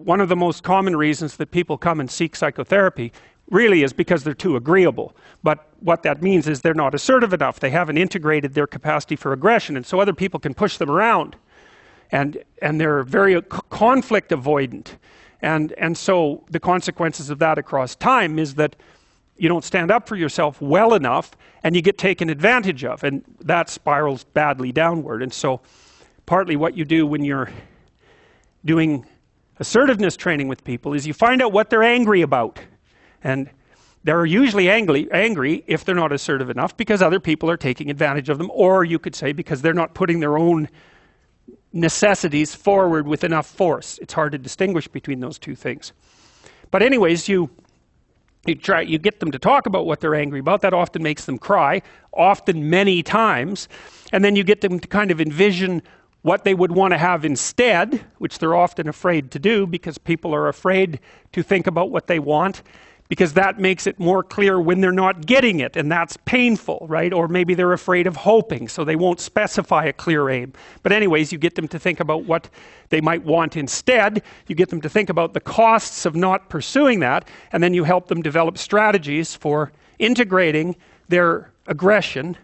one of the most common reasons that people come and seek psychotherapy really is because they're too agreeable. But what that means is they're not assertive enough. They haven't integrated their capacity for aggression, and so other people can push them around. And they're very conflict avoidant. And so the consequences of that across time is that you don't stand up for yourself well enough, and you get taken advantage of, and that spirals badly downward. And so partly what you do when you're doing assertiveness training with people is you find out what they're angry about. And they're usually angry if they're not assertive enough because other people are taking advantage of them, or you could say because they're not putting their own necessities forward with enough force. It's hard to distinguish between those two things. But anyways, you get them to talk about what they're angry about. That often makes them cry, often many times. And then you get them to kind of envision what they would want to have instead, which they're often afraid to do because people are afraid to think about what they want, because that makes it more clear when they're not getting it, and that's painful, right? Or maybe they're afraid of hoping, so they won't specify a clear aim. But anyways, you get them to think about what they might want instead, you get them to think about the costs of not pursuing that, and then you help them develop strategies for integrating their aggression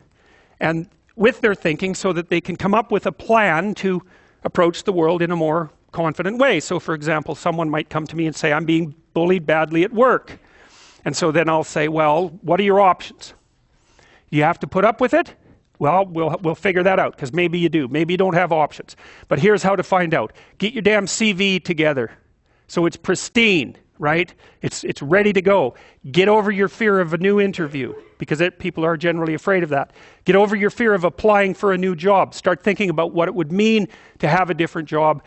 and with their thinking so that they can come up with a plan to approach the world in a more confident way. So for example, someone might come to me and say, I'm being bullied badly at work. And so then I'll say, well, what are your options? You have to put up with it? Well, we'll figure that out, because maybe you do. Maybe you don't have options. But here's how to find out. Get your damn CV together so it's pristine, right? It's ready to go. Get over your fear of a new interview, because people are generally afraid of that. Get over your fear of applying for a new job. Start thinking about what it would mean to have a different job.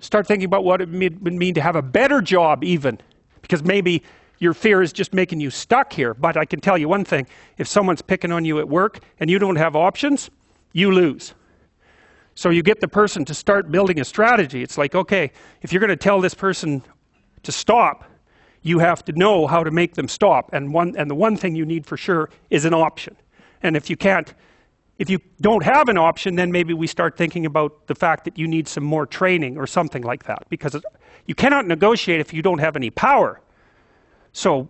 Start thinking about what it would mean to have a better job even, because maybe your fear is just making you stuck here. But I can tell you one thing, if someone's picking on you at work and you don't have options, you lose. So you get the person to start building a strategy. It's like, okay, if you're going to tell this person to stop, you have to know how to make them stop. And the one thing you need for sure is an option. And if you don't have an option, then maybe we start thinking about the fact that you need some more training or something like that, because you cannot negotiate if you don't have any power. So,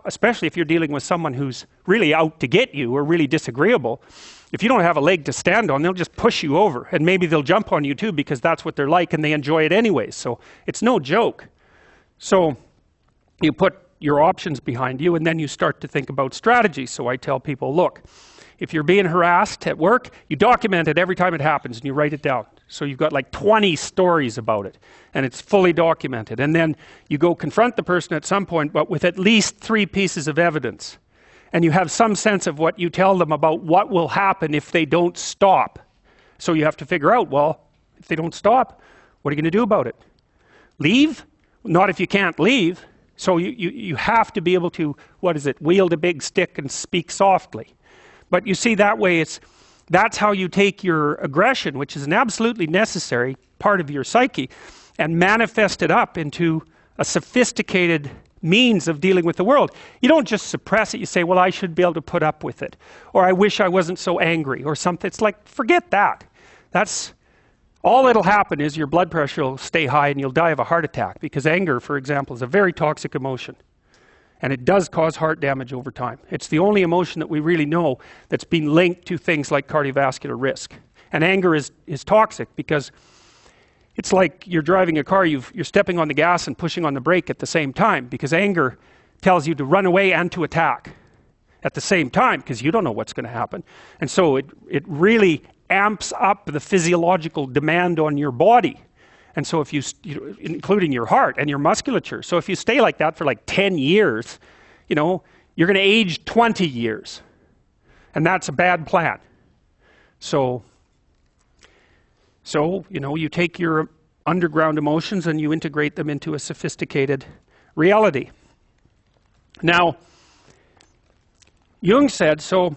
especially if you're dealing with someone who's really out to get you or really disagreeable, if you don't have a leg to stand on, they'll just push you over. And maybe they'll jump on you too, because that's what they're like and they enjoy it anyways. So it's no joke. So you put your options behind you and then you start to think about strategy. So I tell people, look, if you're being harassed at work, you document it every time it happens and you write it down. So you've got like 20 stories about it and it's fully documented. And then you go confront the person at some point, but with at least 3 pieces of evidence. And you have some sense of what you tell them about what will happen if they don't stop. So you have to figure out, well, if they don't stop, what are you going to do about it? Leave? Not if you can't leave. So you have to be able to, wield a big stick and speak softly. But you see, that way that's how you take your aggression, which is an absolutely necessary part of your psyche, and manifest it up into a sophisticated means of dealing with the world. You don't just suppress it. You say, well, I should be able to put up with it. Or I wish I wasn't so angry or something. It's like, forget that. All that'll happen is your blood pressure will stay high and you'll die of a heart attack, because anger, for example, is a very toxic emotion. And it does cause heart damage over time. It's the only emotion that we really know that's been linked to things like cardiovascular risk. And anger is toxic because it's like you're driving a car, you're stepping on the gas and pushing on the brake at the same time, because anger tells you to run away and to attack at the same time, because you don't know what's going to happen. And so it really amps up the physiological demand on your body. And so if including your heart and your musculature. So if you stay like that for like 10 years, you're going to age 20 years. And that's a bad plan. So you take your underground emotions and you integrate them into a sophisticated reality. Now, Jung said, so